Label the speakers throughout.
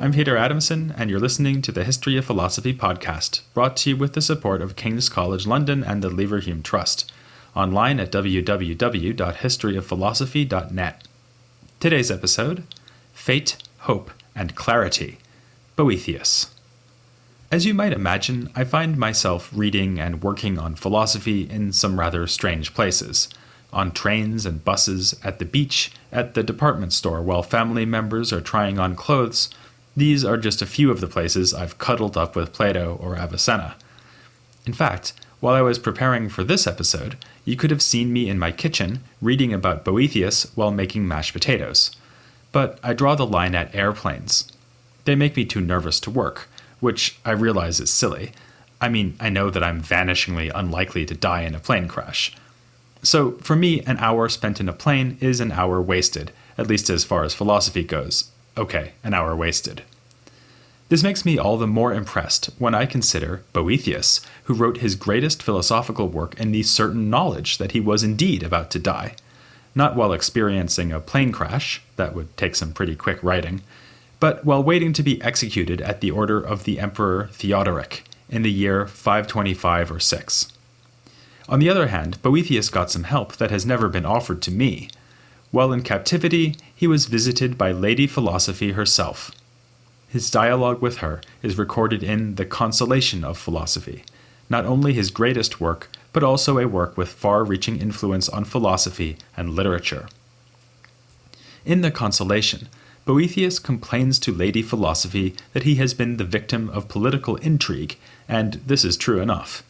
Speaker 1: I'm Peter Adamson, and you're listening to the History of Philosophy podcast, brought to you with the support of King's College London and the Leverhulme Trust, online at www.historyofphilosophy.net. Today's episode, Fate, Hope, and Clarity, Boethius. As you might imagine, I find myself reading and working on philosophy in some rather strange places. On trains and buses, at the beach, at the department store while family members are trying on clothes. These are just a few of the places I've cuddled up with Plato or Avicenna. In fact, while I was preparing for this episode, you could have seen me in my kitchen reading about Boethius while making mashed potatoes. But I draw the line at airplanes. They make me too nervous to work, which I realize is silly. I mean, I know that I'm vanishingly unlikely to die in a plane crash. So, for me, an hour spent in a plane is an hour wasted, at least as far as philosophy goes. Okay, an hour wasted. This makes me all the more impressed when I consider Boethius, who wrote his greatest philosophical work in the certain knowledge that he was indeed about to die. Not while experiencing a plane crash, that would take some pretty quick writing, but while waiting to be executed at the order of the Emperor Theodoric in the year 525 or 6. On the other hand, Boethius got some help that has never been offered to me. While in captivity, he was visited by Lady Philosophy herself. His dialogue with her is recorded in the Consolation of Philosophy, not only his greatest work, but also a work with far-reaching influence on philosophy and literature. In the Consolation, Boethius complains to Lady Philosophy that he has been the victim of political intrigue, and this is true enough.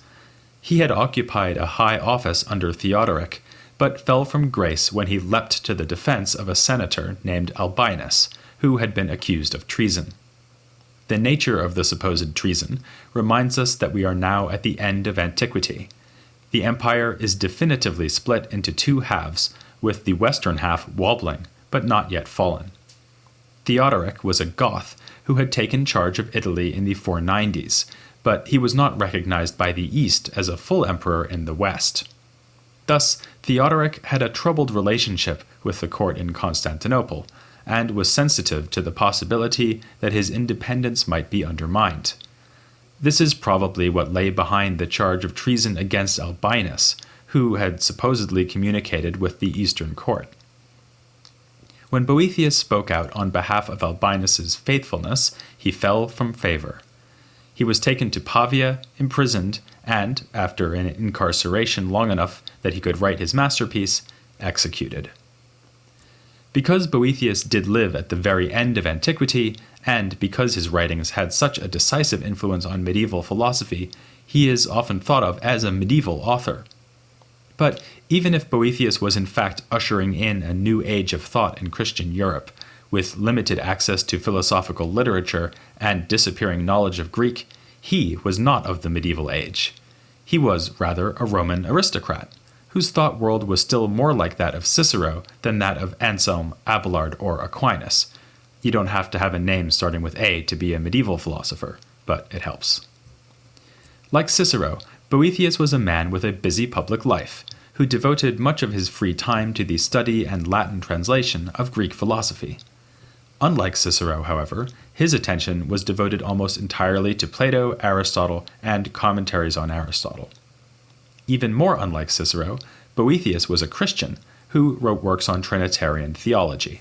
Speaker 1: He had occupied a high office under Theodoric, but fell from grace when he leapt to the defense of a senator named Albinus, who had been accused of treason. The nature of the supposed treason reminds us that we are now at the end of antiquity. The empire is definitively split into two halves, with the western half wobbling, but not yet fallen. Theodoric was a Goth who had taken charge of Italy in the 490s, but he was not recognized by the East as a full emperor in the West. Thus, Theodoric had a troubled relationship with the court in Constantinople, and was sensitive to the possibility that his independence might be undermined. This is probably what lay behind the charge of treason against Albinus, who had supposedly communicated with the Eastern court. When Boethius spoke out on behalf of Albinus's faithfulness, he fell from favor. He was taken to Pavia, imprisoned, and, after an incarceration long enough that he could write his masterpiece, executed. Because Boethius did live at the very end of antiquity, and because his writings had such a decisive influence on medieval philosophy, he is often thought of as a medieval author. But even if Boethius was in fact ushering in a new age of thought in Christian Europe, with limited access to philosophical literature and disappearing knowledge of Greek, he was not of the medieval age. He was rather a Roman aristocrat, whose thought world was still more like that of Cicero than that of Anselm, Abelard, or Aquinas. You don't have to have a name starting with A to be a medieval philosopher, but it helps. Like Cicero, Boethius was a man with a busy public life, who devoted much of his free time to the study and Latin translation of Greek philosophy. Unlike Cicero, however, his attention was devoted almost entirely to Plato, Aristotle, and commentaries on Aristotle. Even more unlike Cicero, Boethius was a Christian who wrote works on Trinitarian theology.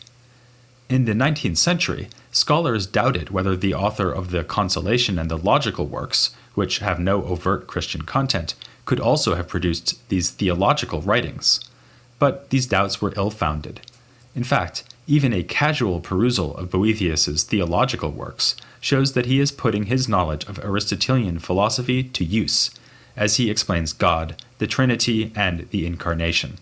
Speaker 1: In the 19th century, scholars doubted whether the author of the Consolation and the Logical works, which have no overt Christian content, could also have produced these theological writings. But these doubts were ill-founded. In fact, even a casual perusal of Boethius's theological works shows that he is putting his knowledge of Aristotelian philosophy to use, as he explains God, the Trinity, and the Incarnation.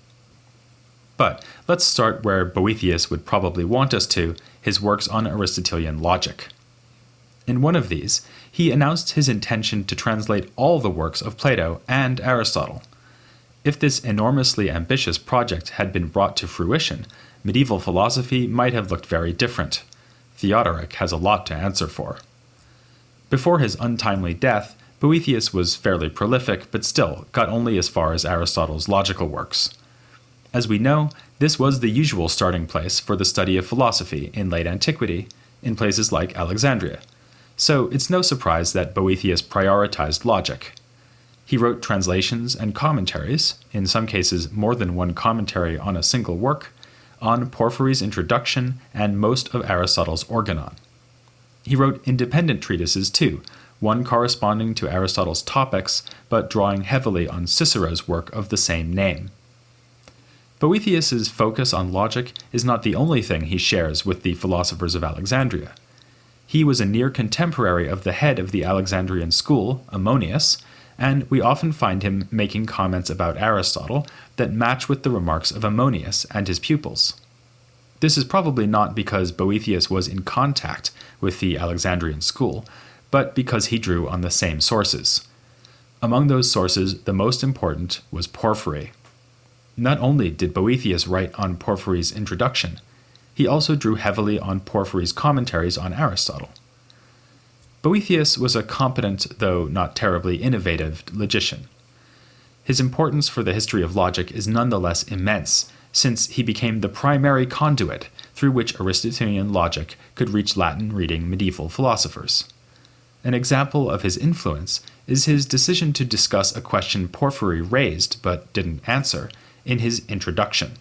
Speaker 1: But let's start where Boethius would probably want us to, his works on Aristotelian logic. In one of these, he announced his intention to translate all the works of Plato and Aristotle. If this enormously ambitious project had been brought to fruition, medieval philosophy might have looked very different. Theodoric has a lot to answer for. Before his untimely death, Boethius was fairly prolific, but still got only as far as Aristotle's logical works. As we know, this was the usual starting place for the study of philosophy in late antiquity, in places like Alexandria, so it's no surprise that Boethius prioritized logic. He wrote translations and commentaries, in some cases more than one commentary on a single work, on Porphyry's Introduction and most of Aristotle's Organon. He wrote independent treatises too, one corresponding to Aristotle's Topics, but drawing heavily on Cicero's work of the same name. Boethius's focus on logic is not the only thing he shares with the philosophers of Alexandria. He was a near contemporary of the head of the Alexandrian school, Ammonius, and we often find him making comments about Aristotle that match with the remarks of Ammonius and his pupils. This is probably not because Boethius was in contact with the Alexandrian school, but because he drew on the same sources. Among those sources, the most important was Porphyry. Not only did Boethius write on Porphyry's Introduction, he also drew heavily on Porphyry's commentaries on Aristotle. Boethius was a competent, though not terribly innovative, logician. His importance for the history of logic is nonetheless immense, since he became the primary conduit through which Aristotelian logic could reach Latin-reading medieval philosophers. An example of his influence is his decision to discuss a question Porphyry raised but didn't answer in his Introduction.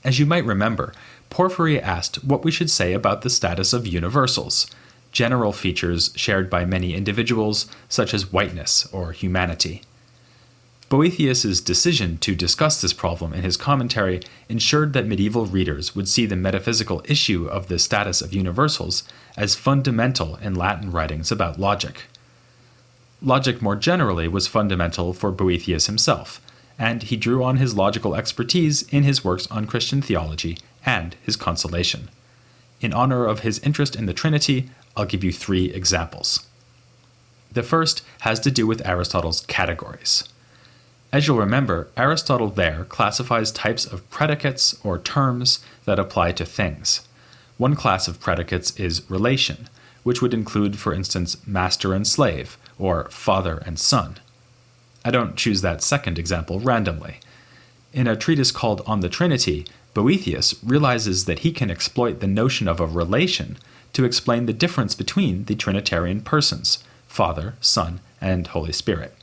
Speaker 1: As you might remember, Porphyry asked what we should say about the status of universals, general features shared by many individuals, such as whiteness or humanity. Boethius's decision to discuss this problem in his commentary ensured that medieval readers would see the metaphysical issue of the status of universals as fundamental in Latin writings about logic. Logic more generally was fundamental for Boethius himself, and he drew on his logical expertise in his works on Christian theology and his Consolation. In honor of his interest in the Trinity, I'll give you 3 examples. The first has to do with Aristotle's categories. As you'll remember, Aristotle there classifies types of predicates or terms that apply to things. One class of predicates is relation, which would include, for instance, master and slave, or father and son. I don't choose that second example randomly. In a treatise called On the Trinity, Boethius realizes that he can exploit the notion of a relation to explain the difference between the Trinitarian persons, Father, Son, and Holy Spirit.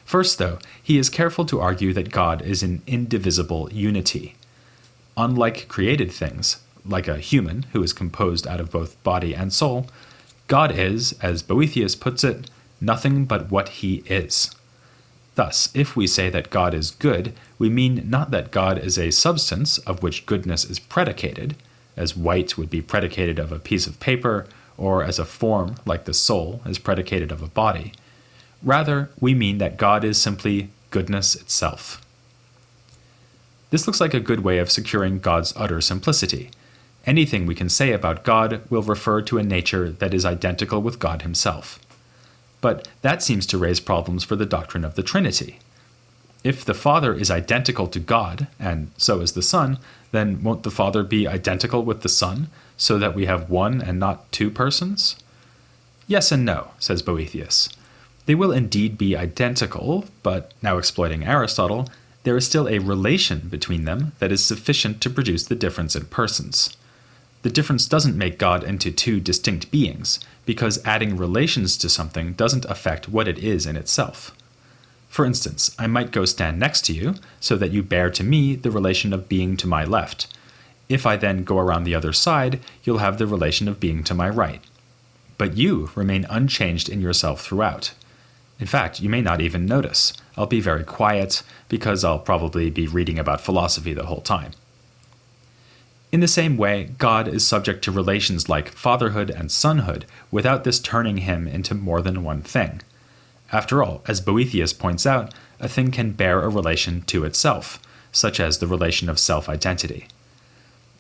Speaker 1: First, though, he is careful to argue that God is an indivisible unity. Unlike created things, like a human who is composed out of both body and soul, God is, as Boethius puts it, nothing but what he is. Thus, if we say that God is good, we mean not that God is a substance of which goodness is predicated, as white would be predicated of a piece of paper, or as a form, like the soul, is predicated of a body. Rather, we mean that God is simply goodness itself. This looks like a good way of securing God's utter simplicity. Anything we can say about God will refer to a nature that is identical with God himself. But that seems to raise problems for the doctrine of the Trinity. If the Father is identical to God, and so is the Son, then won't the Father be identical with the Son, so that we have one and not 2 persons? Yes and no, says Boethius. They will indeed be identical, but, now exploiting Aristotle, there is still a relation between them that is sufficient to produce the difference in persons. The difference doesn't make God into 2 distinct beings, because adding relations to something doesn't affect what it is in itself. For instance, I might go stand next to you, so that you bear to me the relation of being to my left. If I then go around the other side, you'll have the relation of being to my right. But you remain unchanged in yourself throughout. In fact, you may not even notice. I'll be very quiet, because I'll probably be reading about philosophy the whole time. In the same way, God is subject to relations like fatherhood and sonhood without this turning him into more than one thing. After all, as Boethius points out, a thing can bear a relation to itself, such as the relation of self-identity.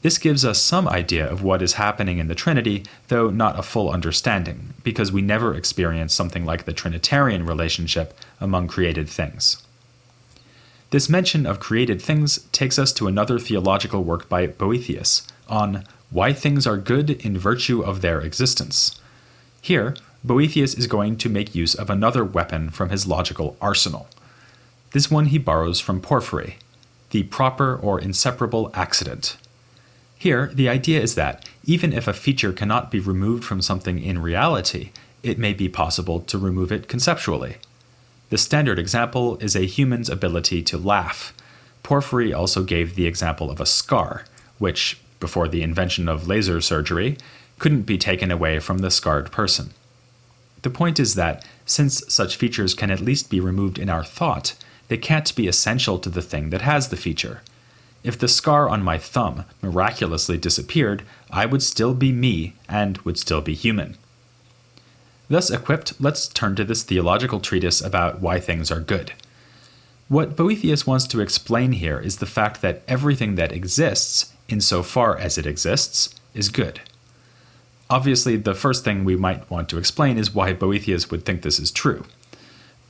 Speaker 1: This gives us some idea of what is happening in the Trinity, though not a full understanding, because we never experience something like the Trinitarian relationship among created things. This mention of created things takes us to another theological work by Boethius on why things are good in virtue of their existence. Here, Boethius is going to make use of another weapon from his logical arsenal. This one he borrows from Porphyry, the proper or inseparable accident. Here, the idea is that, even if a feature cannot be removed from something in reality, it may be possible to remove it conceptually. The standard example is a human's ability to laugh. Porphyry also gave the example of a scar, which, before the invention of laser surgery, couldn't be taken away from the scarred person. The point is that, since such features can at least be removed in our thought, they can't be essential to the thing that has the feature. If the scar on my thumb miraculously disappeared, I would still be me and would still be human. Thus equipped, let's turn to this theological treatise about why things are good. What Boethius wants to explain here is the fact that everything that exists, insofar as it exists, is good. Obviously, the first thing we might want to explain is why Boethius would think this is true.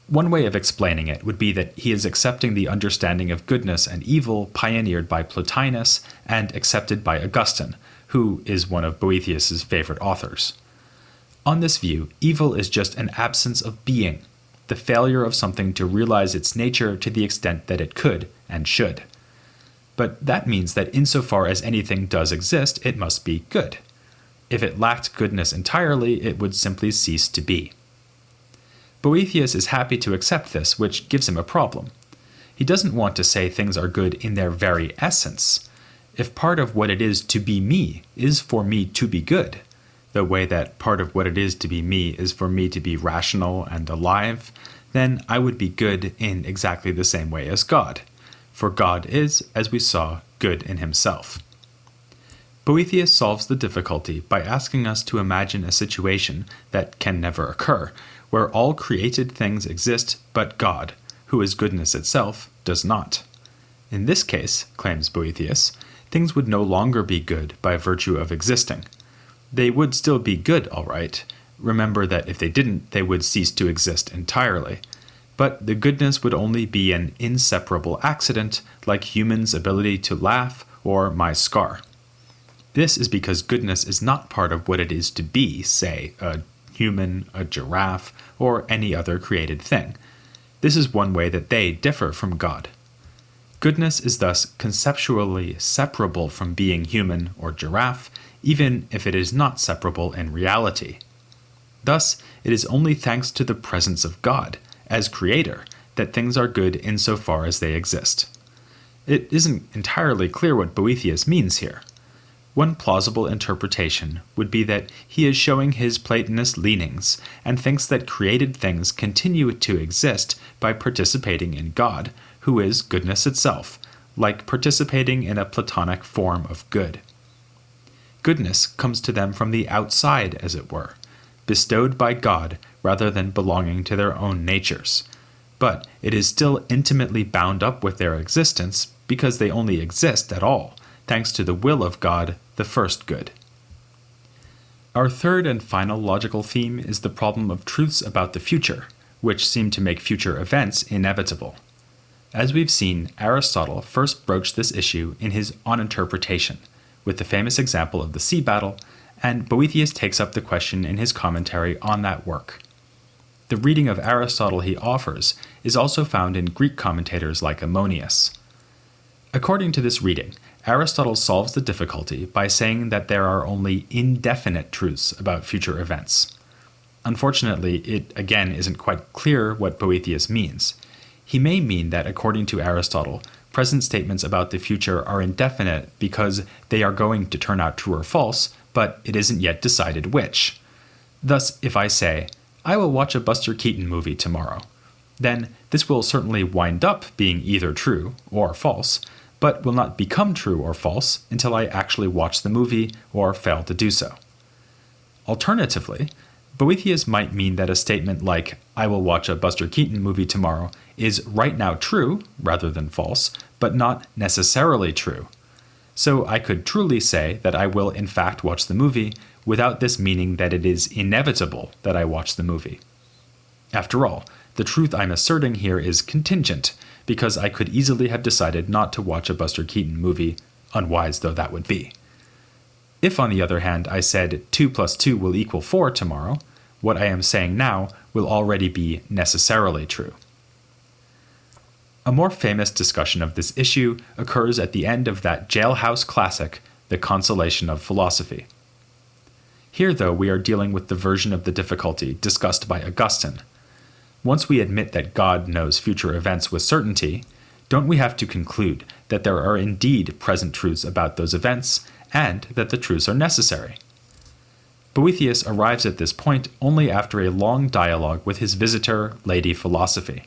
Speaker 1: One way of explaining it would be that he is accepting the understanding of goodness and evil pioneered by Plotinus and accepted by Augustine, who is one of Boethius's favorite authors. On this view, evil is just an absence of being, the failure of something to realize its nature to the extent that it could and should. But that means that insofar as anything does exist, it must be good. If it lacked goodness entirely, it would simply cease to be. Boethius is happy to accept this, which gives him a problem. He doesn't want to say things are good in their very essence. If part of what it is to be me is for me to be good, the way that part of what it is to be me is for me to be rational and alive, then I would be good in exactly the same way as God. For God is, as we saw, good in himself. Boethius solves the difficulty by asking us to imagine a situation that can never occur, where all created things exist but God, who is goodness itself, does not. In this case, claims Boethius, things would no longer be good by virtue of existing. They would still be good, all right. Remember that if they didn't, they would cease to exist entirely. But the goodness would only be an inseparable accident, like humans' ability to laugh or my scar. This is because goodness is not part of what it is to be, say, a human, a giraffe, or any other created thing. This is one way that they differ from God. Goodness is thus conceptually separable from being human or giraffe, even if it is not separable in reality. Thus, it is only thanks to the presence of God, as creator, that things are good insofar as they exist. It isn't entirely clear what Boethius means here. One plausible interpretation would be that he is showing his Platonist leanings and thinks that created things continue to exist by participating in God, who is goodness itself, like participating in a Platonic form of good. Goodness comes to them from the outside, as it were, bestowed by God rather than belonging to their own natures. But it is still intimately bound up with their existence because they only exist at all, thanks to the will of God, the first good. Our third and final logical theme is the problem of truths about the future, which seem to make future events inevitable. As we've seen, Aristotle first broached this issue in his On Interpretation, with the famous example of the sea battle, and Boethius takes up the question in his commentary on that work. The reading of Aristotle he offers is also found in Greek commentators like Ammonius. According to this reading, Aristotle solves the difficulty by saying that there are only indefinite truths about future events. Unfortunately, it again isn't quite clear what Boethius means. He may mean that, according to Aristotle, present statements about the future are indefinite because they are going to turn out true or false, but it isn't yet decided which. Thus, if I say, I will watch a Buster Keaton movie tomorrow, then this will certainly wind up being either true or false, but will not become true or false until I actually watch the movie or fail to do so. Alternatively, Boethius might mean that a statement like, I will watch a Buster Keaton movie tomorrow, is right now true, rather than false, but not necessarily true. So I could truly say that I will in fact watch the movie, without this meaning that it is inevitable that I watch the movie. After all, the truth I'm asserting here is contingent, because I could easily have decided not to watch a Buster Keaton movie, unwise though that would be. If, on the other hand, I said 2 plus 2 will equal 4 tomorrow, what I am saying now will already be necessarily true. A more famous discussion of this issue occurs at the end of that jailhouse classic, the Consolation of Philosophy. Here, though, we are dealing with the version of the difficulty discussed by Augustine. Once we admit that God knows future events with certainty, don't we have to conclude that there are indeed present truths about those events, and that the truths are necessary? Boethius arrives at this point only after a long dialogue with his visitor, Lady Philosophy.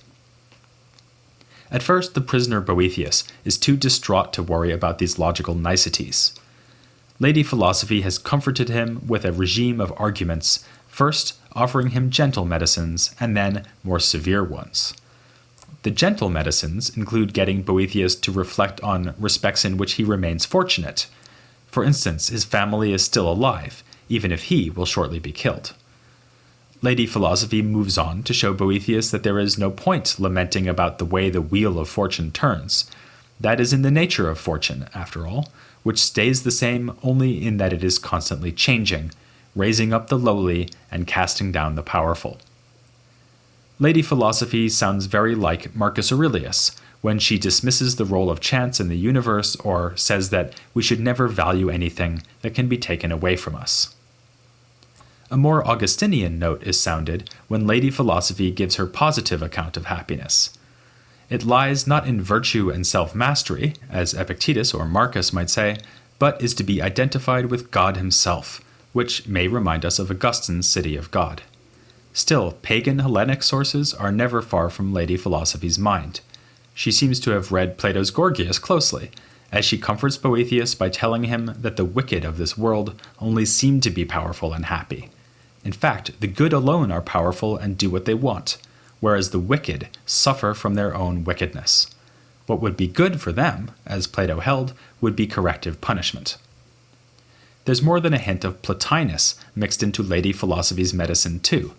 Speaker 1: At first, the prisoner Boethius is too distraught to worry about these logical niceties. Lady Philosophy has comforted him with a regime of arguments, first offering him gentle medicines and then more severe ones. The gentle medicines include getting Boethius to reflect on respects in which he remains fortunate. For instance, his family is still alive, even if he will shortly be killed. Lady Philosophy moves on to show Boethius that there is no point lamenting about the way the wheel of fortune turns. That is in the nature of fortune, after all, which stays the same only in that it is constantly changing, raising up the lowly and casting down the powerful. Lady Philosophy sounds very like Marcus Aurelius when she dismisses the role of chance in the universe or says that we should never value anything that can be taken away from us. A more Augustinian note is sounded when Lady Philosophy gives her positive account of happiness. It lies not in virtue and self-mastery, as Epictetus or Marcus might say, but is to be identified with God himself, which may remind us of Augustine's City of God. Still, pagan Hellenic sources are never far from Lady Philosophy's mind. She seems to have read Plato's Gorgias closely, as she comforts Boethius by telling him that the wicked of this world only seem to be powerful and happy. In fact, the good alone are powerful and do what they want, whereas the wicked suffer from their own wickedness. What would be good for them, as Plato held, would be corrective punishment. There's more than a hint of Plotinus mixed into Lady Philosophy's medicine too,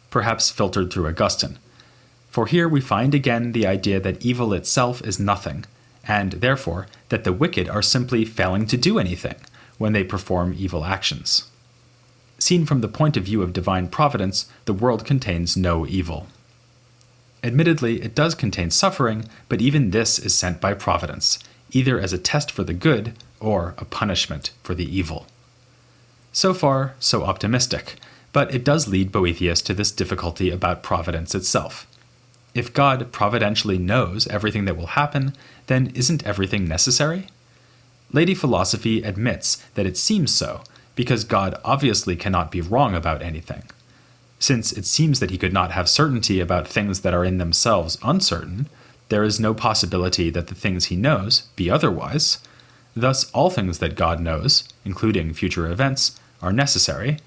Speaker 1: perhaps filtered through Augustine. For here we find again the idea that evil itself is nothing, and therefore that the wicked are simply failing to do anything when they perform evil actions. Seen from the point of view of divine providence, the world contains no evil. Admittedly, it does contain suffering, but even this is sent by providence, either as a test for the good or a punishment for the evil. So far, so optimistic, but it does lead Boethius to this difficulty about providence itself. If God providentially knows everything that will happen, then isn't everything necessary? Lady Philosophy admits that it seems so, because God obviously cannot be wrong about anything. Since it seems that he could not have certainty about things that are in themselves uncertain, there is no possibility that the things he knows be otherwise. Thus, all things that God knows, including future events, are necessary,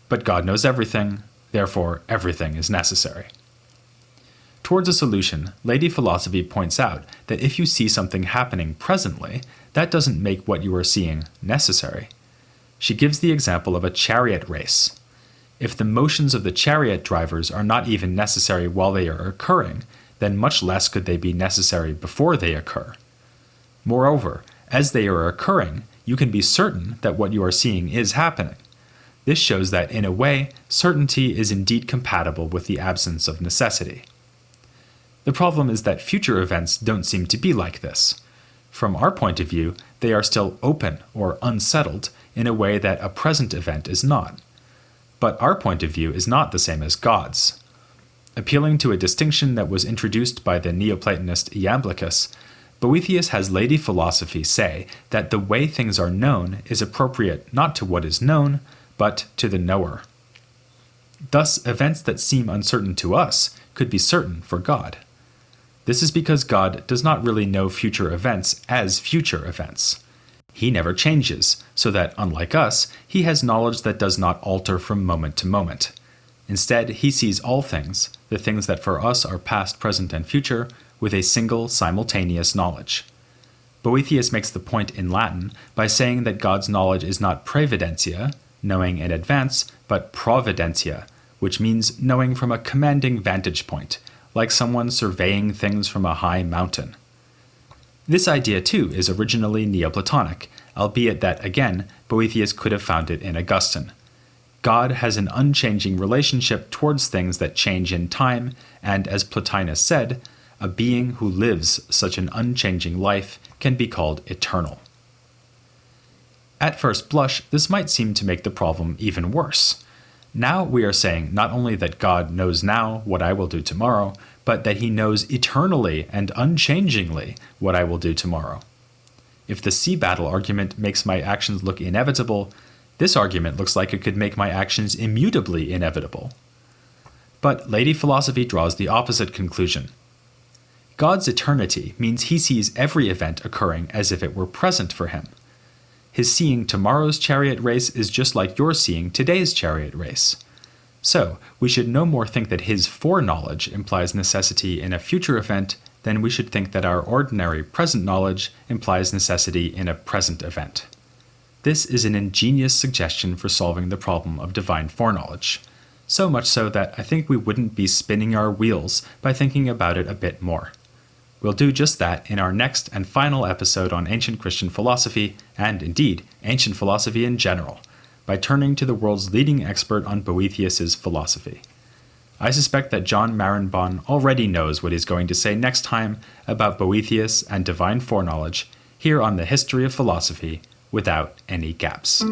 Speaker 1: but God knows everything, therefore everything is necessary. Towards a solution, Lady Philosophy points out that if you see something happening presently, that doesn't make what you are seeing necessary. She gives the example of a chariot race. If the motions of the chariot drivers are not even necessary while they are occurring, then much less could they be necessary before they occur. Moreover, as they are occurring, you can be certain that what you are seeing is happening. This shows that, in a way, certainty is indeed compatible with the absence of necessity. The problem is that future events don't seem to be like this. From our point of view, they are still open or unsettled in a way that a present event is not. But our point of view is not the same as God's. Appealing to a distinction that was introduced by the Neoplatonist Iamblichus, Boethius has Lady Philosophy say that the way things are known is appropriate not to what is known, but to the knower. Thus, events that seem uncertain to us could be certain for God. This is because God does not really know future events as future events. He never changes, so that, unlike us, he has knowledge that does not alter from moment to moment. Instead, he sees all things, the things that for us are past, present, and future, with a single simultaneous knowledge. Boethius makes the point in Latin by saying that God's knowledge is not praevidentia, knowing in advance, but providentia, which means knowing from a commanding vantage point, like someone surveying things from a high mountain. This idea, too, is originally Neoplatonic, albeit that, again, Boethius could have found it in Augustine. God has an unchanging relationship towards things that change in time, and as Plotinus said, a being who lives such an unchanging life can be called eternal. At first blush, this might seem to make the problem even worse. Now we are saying not only that God knows now what I will do tomorrow, but that he knows eternally and unchangingly what I will do tomorrow. If the sea battle argument makes my actions look inevitable, this argument looks like it could make my actions immutably inevitable. But Lady Philosophy draws the opposite conclusion. God's eternity means he sees every event occurring as if it were present for him. His seeing tomorrow's chariot race is just like your seeing today's chariot race. So, we should no more think that his foreknowledge implies necessity in a future event than we should think that our ordinary present knowledge implies necessity in a present event. This is an ingenious suggestion for solving the problem of divine foreknowledge, so much so that I think we wouldn't be spinning our wheels by thinking about it a bit more. We'll do just that in our next and final episode on ancient Christian philosophy, and indeed, ancient philosophy in general, by turning to the world's leading expert on Boethius's philosophy. I suspect that John Marenbon already knows what he's going to say next time about Boethius and divine foreknowledge here on the History of Philosophy without any gaps.